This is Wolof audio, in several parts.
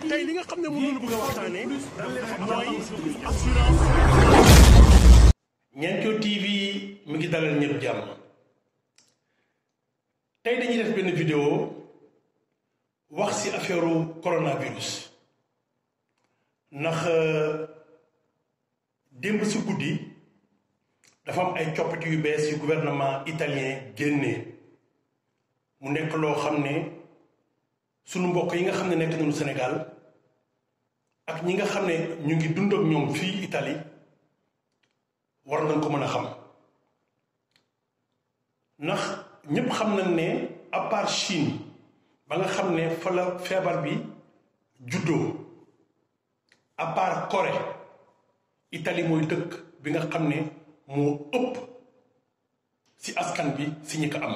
tey li nga xam ne mënuñu bëgg a waxtaanee mooy assurance. Ñenkoo TV mi ngi dalal ñëpp jàmm tey dañuy def benn vidéo wax ci affaire coronavirus ndax démb ci guddi dafa am ay coppite yu bees yu gouvernement italien génnee mu nekk loo xam ne sunu mbokk yi nga xam ne nekk nañu Sénégal ak ñi nga xam ne ñu ngi dund ak ñoom fii Italie war nañ ko mën a xam ndax ñépp xam nañ ne à part Chine ba nga xam ne fa la feebar bi juddoo à part Corée Italie mooy dëkk bi nga xam ne moo ëpp ci askan bi ci ñi ko am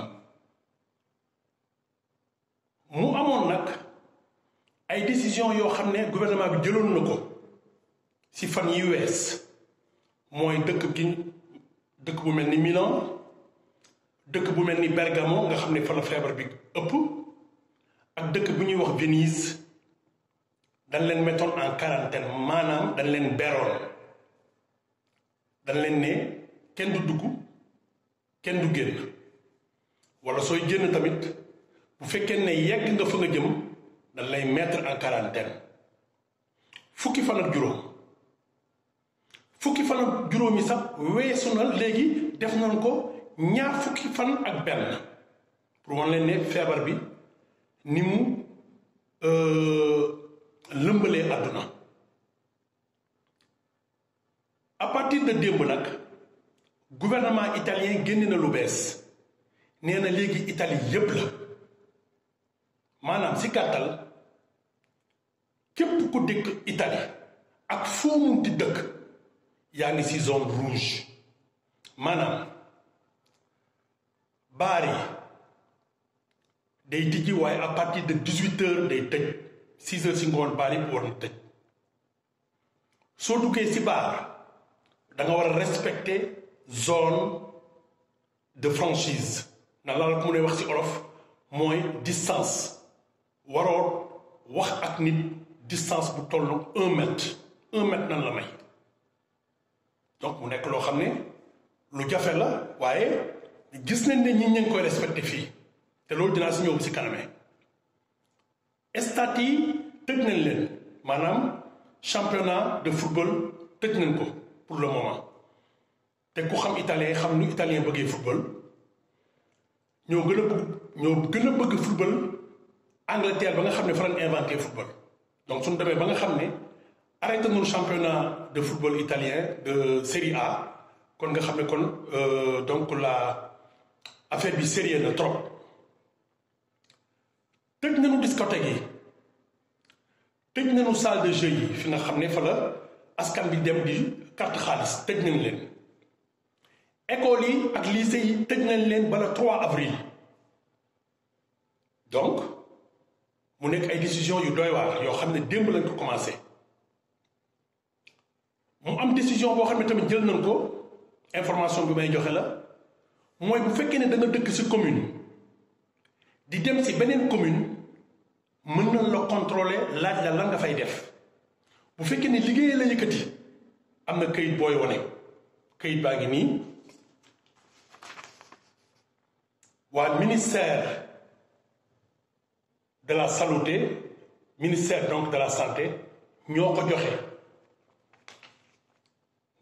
mu amoon nag ay décision yoo xam ne gouvernement bi jëloon na ko ci fan yi wees mooy dëkk bu mel ni Milan dëkk bu mel ni Bergamo nga xam ne fa la feebar bi ëpp ak dëkk bu ñuy wax Venise dañ leen mettoon en quarantaine maanaam dañ leen beroon dañ leen ne kenn du dugg kenn du génn walla sooy génn tamit bu fekkee ne yegg nga fa nga jëm dañ lay mettre en quarantaine fukki fan ak juróom yi sax weesu na léegi def nañ ko ñaar fukki fan ak benn pour wan leen ne feebar bi ni mu lëmbalee àdduna à partir de démb nag gouvernement italien génne na lu bees nee na léegi Italie yépp la maanaam ci gàttal képp ku dëkk Italie ak foo munti dëkk yaa ngi ci zone rouge maanaam baar yi day tijji waaye à partir de 18h day tëj 6h ci ngoon baar yi war na tëj soo duggee ci baar da nga war a respecter zone de franchise na la ko mu ne wax ci olof mooy distance waroo wax ak nit distance bu tollu 1 mètre 1 mètre nan la may donc mu nekk loo xam ne lu jafe la waaye gis nañ ne ñi ngi koy respecté fii te loolu dinaa si ñëw si kaname stade yi tëj nañ leen maanaam championnat de football tëj nañ ko pour le moment te ku xam italien xam nu italien bëggee football ñoo gën a bëgg football Angleterre ba nga xam ne fa lañ inventé football donc suñu demee ba nga xam ne arrêté nañu championnat de football italien de Série A kon nga xam ne kon donc la affaire bi sérieux na trop tëj nañu discothèque yi tëj nañu salle de jeu yi fi nga xam ne fa la askan bi dem di carte xaalis tëj nañ leen école yi ak lycée yi tëj nañ leen bala 3 avril donc mu nekk ay décision yu doy waar yoo xam ne démb lañ ko commencé mu am décision boo xam ne tamit jël nañ ko information bi may joxe la mooy bu fekkee ne da nga dëkk ci commune di dem ci beneen commune mën nañ la contrôler laaj la lan nga fay def bu fekkee ne liggéey la yëkkati am na këyit booy wane këyit baa ngi nii waa ministère de la santé ministère donc de la santé ñoo ko joxe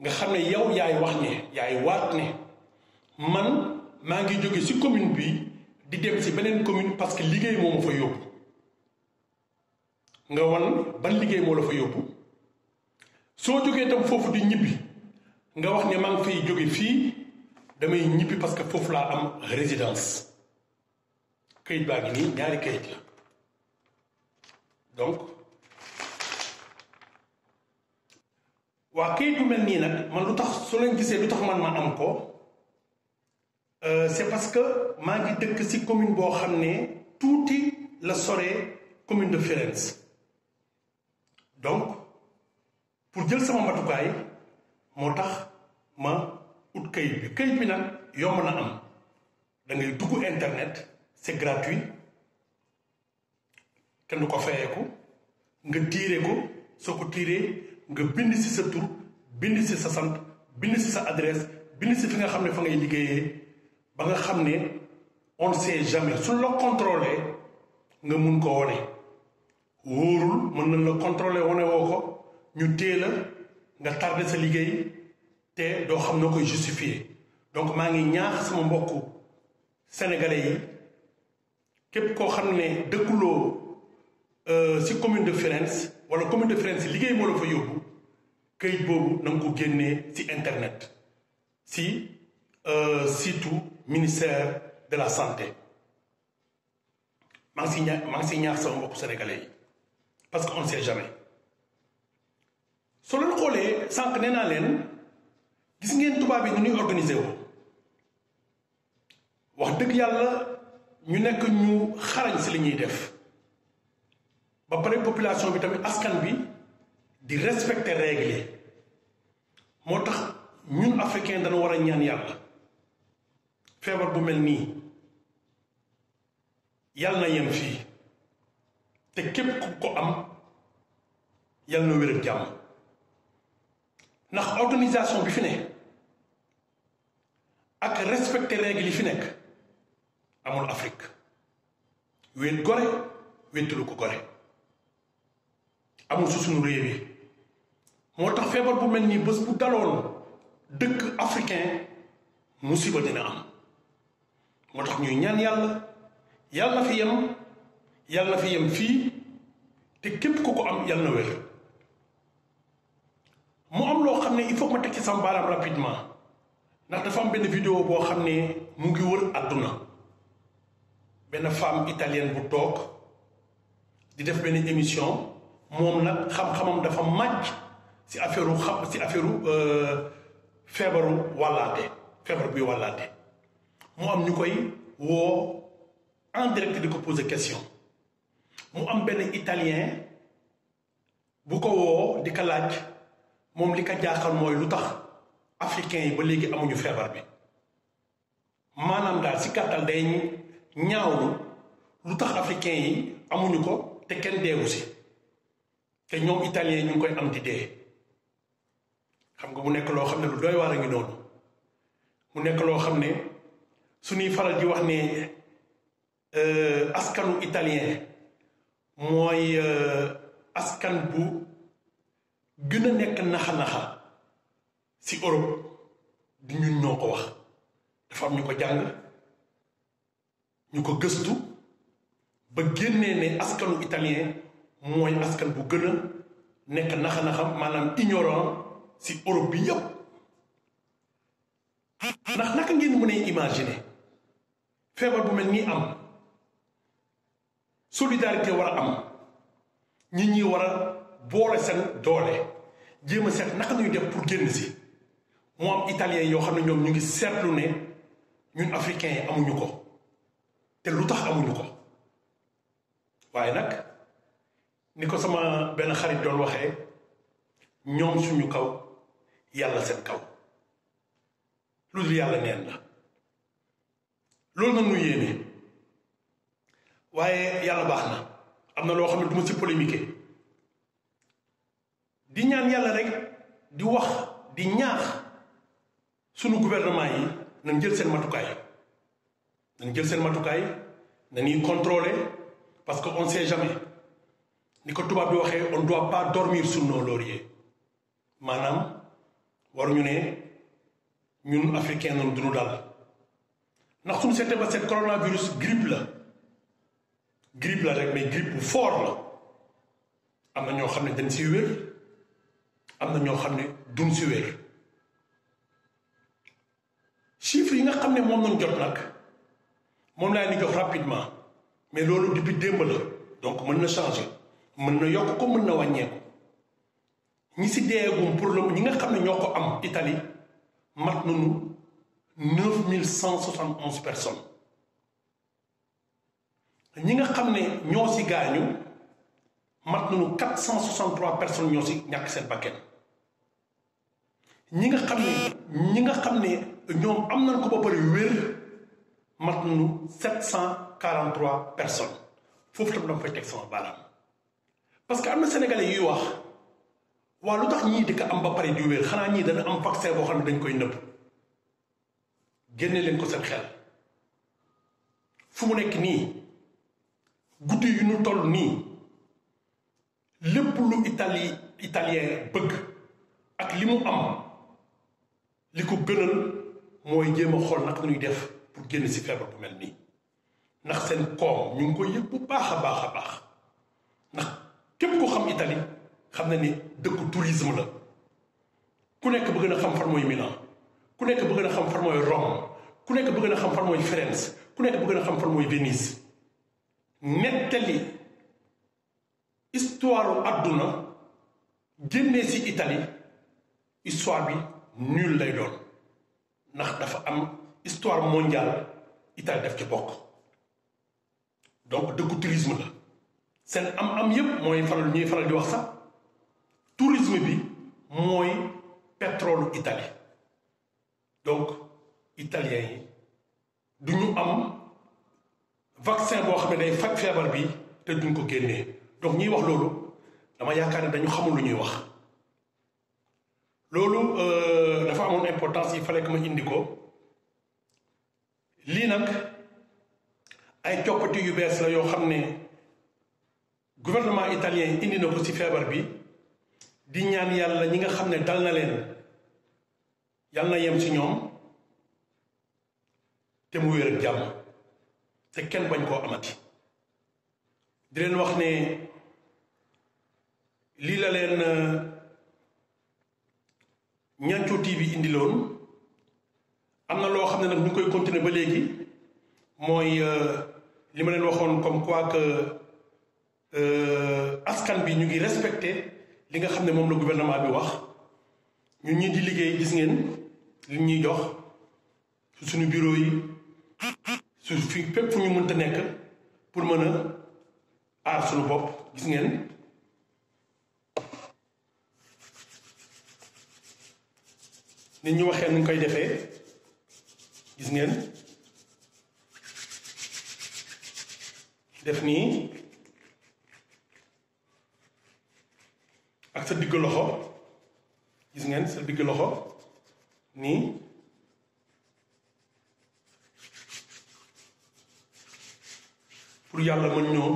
nga xam ne yow yaay wax ne yaay waat ne man maa ngi jóge ci commune bi di dem ci beneen commune parce que liggéey moo ma fa yóbbu nga wan ban liggéey moo la fa yóbbu soo jógee tam foofu di ñibbi nga wax ne maa ngi fay jóge fii damay ñibbi parce que foofu laa am résidence këyit baa ngi nii ñaari këyit la donc waa këyit bu mel nii nag man lu tax su leen gisee lu tax man ma am ko c'est parce que maa ngi dëkk ci commune boo xam ne tuuti la soree commune de Firenze donc pour jël sama matukaay moo tax ma ut këyit bi nag yomb na am da ngay dugg internet c'est gratuit kenn du ko fayeeku nga tiire ko soo ko tiiree nga bind ci sa tur bind ci sa sant bind ci sa adresse bind ci fi nga xam ne fa ngay liggéeyee ba nga xam ne on ne sait jamais suñ la contrôler nga mun ko wone wóorul mën nañ la contrôler wone woo ko ñu téye la nga tardé sa liggéey te doo xam noo koy justifier donc maa ngi ñaax sama mbokku sénégalais yi képp koo xam ne dëkkuloo ci commune de Firenze wala commune de Firenze liggéey moo la fa yóbbu këyit boobu na nga ko génnee ci internet ci site ministère de la santé maa ngi si ñaax sama mbokku sénégalais yi parce que on ne sait jamais soo leen xoolee sànq nee naa leen gis ngeen tubaab yi nu ñuy organiser woo wax dëgg yàlla ñu nekk ñu xarañ si li ñuy def ba pare population bi tamit askan bi di respecter règles yi moo tax ñun africain dana war a ñaan yàlla feebar bu mel nii yàlla na yem fii te képp ku ko am yàlla na wér ak jàmm ndax organisation bi fi ne ak respecter règles yi fi nekk amul Afrique wéet gore wéetalu ko gore amul su suñu réew yi moo tax feebar bu mel nii bés bu daloon dëkk africain musiba dina am moo tax ñuy ñaan yàlla na fi yem fii te képp ku ko am yàlla na wér mu am loo xam ne il faut que ma teg ci sama baaraam rapidement ndax dafa am benn vidéo boo xam ne mu ngi wër àdduna benn femme italienne bu toog di def benn émission moom nag xam-xamam dafa màcc ci affaire feebaru wàllaate feebar buy wàllaate mu am ñu koy woo en direct di ko poser question mu am benn italien bu ko woo di ko laaj moom li ko jaaxal mooy lu tax africains yi ba léegi amuñu feebar bi maanaam daal ci gàttal day ñaawlu lu tax africains yi amuñu ko te kenn deewu si te ñoom italiens yi ñu ngi koy am di dee xam nga mu nekk loo xam ne lu doy waar a ngi noonu mu nekk loo xam ne suñuy faral di wax ne askanu italien mooy askan bu gën a nekk naxa-naxa ci Europe di ñun ñoo ko wax dafa am ñu ko jàng ñu ko gëstu ba génnee ne askanu italien mooy askan bu gën a nekk naxa-naxa maanaam ignorant ci Europe bi yépp ndax naka ngeen mënee imaginer feebar bu mel nii am solidarité war a am nit ñi war a boole seen doole jéem a seet naka ñuy def pour génn si moo am italien yoo xam ne ñoom ñu ngi seetlu ne ñun africains yi amuñu ko te lu tax amuñu ko waaye nag ni ko sama benn xarit doon waxee ñoom suñu kaw yàlla seen kaw lu dul yàlla neen la loolu nag ñu yéene waaye yàlla baax na am na loo xam ne du ma si polémique di ñaan yàlla rek di wax di ñaax sunu gouvernement yi nañ jël seen matukaay nañuy contrôler parce que on sait jamais ni ko tubaab bi waxee on doit pas dormir sur nos lauriers maanaam waruñu ne ñun africain noonu duñu dal ndax suñu seetee ba seet coronavirus grippe la rek mais grippe bu fort la am na ñoo xam ne dañ siy wér am na ñoo xam ne duñ si wér chiffres yi nga xam ne moom lañ jot nag moom laa ni jox rapidement mais loolu depuis démb la donc mën na changer mën na yokk ko mën na wàññeeku ñi si deegum pour le ñi nga xam ne ñoo ko am Italie mat nañu 9171 personnes ñi nga xam ne ñoo si gaañu mat nañu 463 personnes ñoo si ñàkk seen bakkan ñi nga xam ne ñoom am nañ ko ba pare wér mat nañu 743 personnes foofu tam dama fay teg sama baaraam parce que am na sénégalais yuy wax waa lu tax ñii di ko am ba pare di wér xanaa ñii dana am vaccin boo xam ne dañ koy nëbb génne leen ko seen xel fu mu nekk nii guddi yu ñu toll nii lépp lu italien bëgg ak li mu am li ko gënal mooy jéem a xool naka ñuy def pour génn si feebar bu mel nii ndax seen koom ñu ngi koy yëg bu baax a baax a baax ndax képp ko xam Italie xam na ni dëkku tourisme la ku nekk bëgg na xam fan mooy Milan ku nekk bëgg na xam fan mooy Rome ku nekk bëgg na xam fan mooy Firenze ku nekk bëgg na xam fan mooy Venise nettali histoire àdduna génnee si Italie histoire bi nul lay doon ndax dafa am histoire mondiale Italie daf ci bokk donc dëkku tourisme la seen am yépp mooy ñuy faral di wax sax tourisme bi mooy pétrole Italie donc italiens yi du ñu am vaccin boo xam ne day faj feebar bi te duñ ko génnee donc ñuy wax loolu dama yaakaar ne dañu xamul lu ñuy wax loolu dafa amoon importance il fallait que ma indi ko lii nag ay coppati yu bees la yoo xam ne gouvernement italien indi na ko ci feebar bi di ñaan yàlla ñi nga xam ne dal na leen yàlla na yem ci ñoom te mu wér ak jàmm te kenn bañ koo amati di leen wax ne lii la leen Ñancoo TV indiloon am na loo xam ne nag ñu koy continuer ba léegi mooy li ma leen waxoon comme quoi que askan bi ñu ngi respecté li nga xam ne moom la gouvernement bi wax ñun ñii di liggéey gis ngeen li ñuy jox su suñu bureau yi su fi fépp fu ñu mënta nekk pour mën a aar suñu bopp gis ngeen nit ñu waxee nuñ koy defee gis ngeen def nii ak sa digg loxo gis ngeen sa digg loxo nii pour yàlla mën ñoo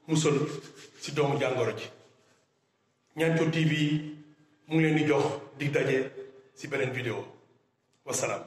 musal ci doomu jàngoro ji Ñancoo TV mu ngi leen di jox dig daje ci beneen vidéo wasalaam